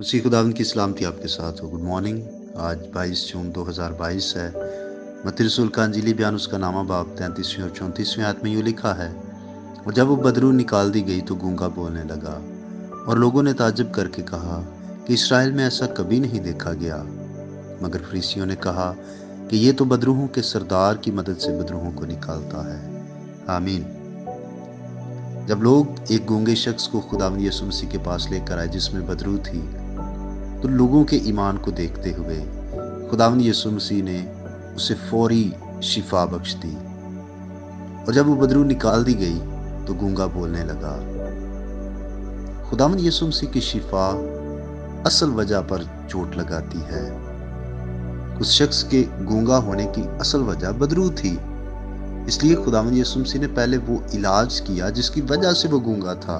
मसीह खुदावंद की सलामती आपके साथ हो। Good morning. आज 22 जून 2022 है। मत्ती रसूल का अंजीली बयान उसका नामा बाब 33वीं और 34वीं आयत में यूँ लिखा है, और जब वो बदरू निकाल दी गई तो गूंगा बोलने लगा, और लोगों ने ताज्जुब करके कहा कि इसराइल में ऐसा कभी नहीं देखा गया। मगर फरीसियों ने कहा कि ये तो बदरूहों के सरदार की मदद से बदरूहों को निकालता है। आमीन। जब लोग एक गूंगे शख्स को खुदावंद यीशु मसीह के पास लेकर आए जिसमें बदरू थी, तो लोगों के ईमान को देखते हुए खुदावंद यीशु मसीह ने उसे फौरी शिफा बख्श दी। और जब वो बदरू निकाल दी गई तो गूंगा बोलने लगा। खुदावंद यीशु मसीह की शिफा असल वजह पर चोट लगाती है। उस शख्स के गूंगा होने की असल वजह बदरू थी, इसलिए खुदावंद यीशु मसीह ने पहले वो इलाज किया जिसकी वजह से वो गूंगा था,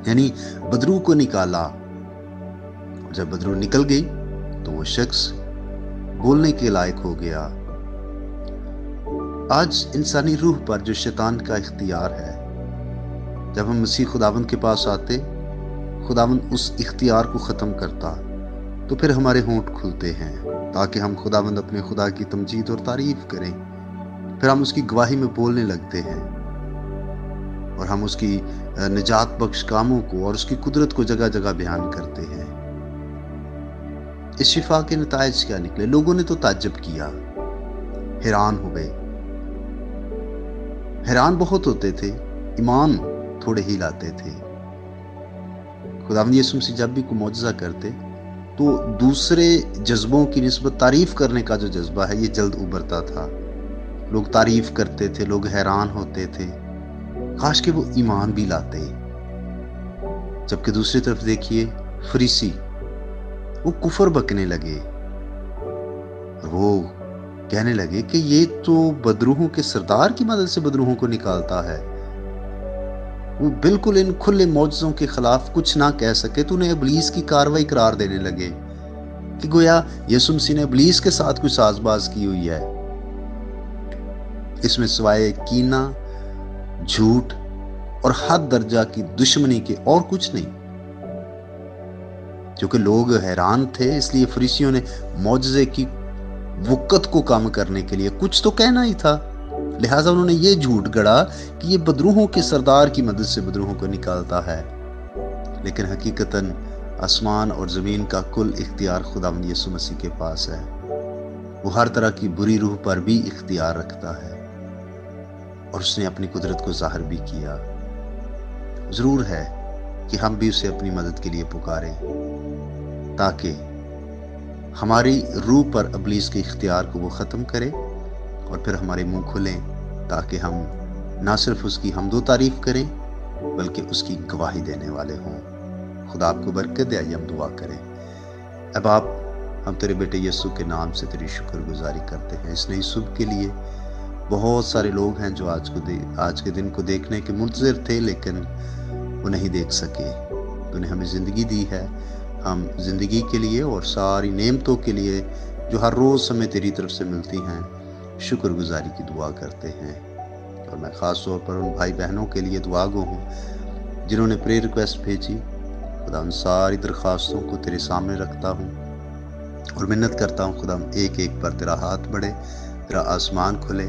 यानी बदरू को निकाला। जब बदरू निकल गई तो वो शख्स बोलने के लायक हो गया। आज इंसानी रूह पर जो शैतान का इख्तियार है, जब हम मसीह खुदावंद के पास आते, खुदावंद उस इख्तियार को ख़त्म करता, तो फिर हमारे होंठ खुलते हैं ताकि हम खुदावंद अपने खुदा की तमजीद और तारीफ करें। फिर हम उसकी गवाही में बोलने लगते हैं और हम उसकी निजात बख्श कामों को और उसकी कुदरत को जगह जगह बयान करते हैं। इस शिफा के नताइज क्या निकले? लोगों ने तो ताज्जुब किया, हैरान हो गए। हैरान बहुत होते थे, ईमान थोड़े ही लाते थे। खुदावंद यीशु मसीह जब भी कोई मौजज़ा करते तो दूसरे जज्बों की निस्बत तारीफ करने का जो जज्बा है ये जल्द उभरता था। लोग तारीफ करते थे, लोग हैरान होते थे, काश कि वो ईमान भी लाते। जबकि दूसरी तरफ देखिए, फरीसी वो कुफर बकने लगे, वो कहने लगे कि ये तो बदरूहों के सरदार की मदद से बदरूहों को निकालता है। वो बिल्कुल इन खुले मौजज़ों के खिलाफ कुछ ना कह सके तो उन्हें इब्लीस की कार्रवाई करार देने लगे कि गोया यीशु मसीह ने इब्लीस के साथ कुछ साजबाज की हुई है। इसमें सिवाय कीना, झूठ और हद दर्जा की दुश्मनी के और कुछ नहीं। क्योंकि लोग हैरान थे, इसलिए फरीसियों ने मौजज़े की वक़्त को कम करने के लिए कुछ तो कहना ही था, लिहाजा उन्होंने ये झूठ गढ़ा कि ये बदरूहों के सरदार की मदद से बदरूहों को निकालता है। लेकिन हकीकतन आसमान और ज़मीन का कुल इख्तियार खुदावंद यीशु मसीह के पास है। वो हर तरह की बुरी रूह पर भी इख्तियार रखता है और उसने अपनी कुदरत को ज़ाहिर भी किया। ज़रूर है कि हम भी उसे अपनी मदद के लिए पुकारें ताकि हमारी रूह पर इब्लीस के इख्तियार को वो ख़त्म करे और फिर हमारे मुंह खुलें ताकि हम ना सिर्फ उसकी हम्दो तारीफ करें बल्कि उसकी गवाही देने वाले हों। खुदा आपको बरकत दे। आइए हम दुआ करें। अब आप हम तेरे बेटे यीशु के नाम से तेरी शुक्रगुजारी करते हैं इस नई सुबह के लिए। बहुत सारे लोग हैं जो आज के दिन को देखने के मुंतज़िर थे लेकिन वो नहीं देख सके। तूने हमें ज़िंदगी दी है, हम ज़िंदगी के लिए और सारी नेमतों के लिए जो हर रोज़ हमें तेरी तरफ से मिलती हैं शुक्रगुजारी की दुआ करते हैं। और मैं ख़ास तौर पर उन भाई बहनों के लिए दुआ गो हूँ जिन्होंने प्रेयर रिक्वेस्ट भेजी। खुदा उन सारी दरख्वास्तों को तेरे सामने रखता हूँ और मिन्नत करता हूँ खुदा एक एक पर तेरा हाथ बढ़े, तेरा आसमान खुले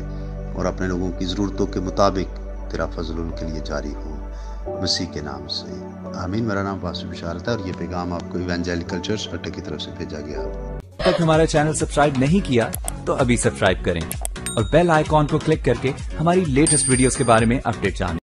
और अपने लोगों की ज़रूरतों के मुताबिक तेरा फजल उनके लिए जारी हो, मसीह के नाम से आमीन। मेरा नाम पास्टर बिशारत है और ये पैगाम आपको इवेंजेलिकल चर्च अट्टे की तरफ से भेजा गया। अब तक हमारा चैनल सब्सक्राइब नहीं किया तो अभी सब्सक्राइब करें और बेल आइकॉन को क्लिक करके हमारी लेटेस्ट वीडियोस के बारे में अपडेट जानें।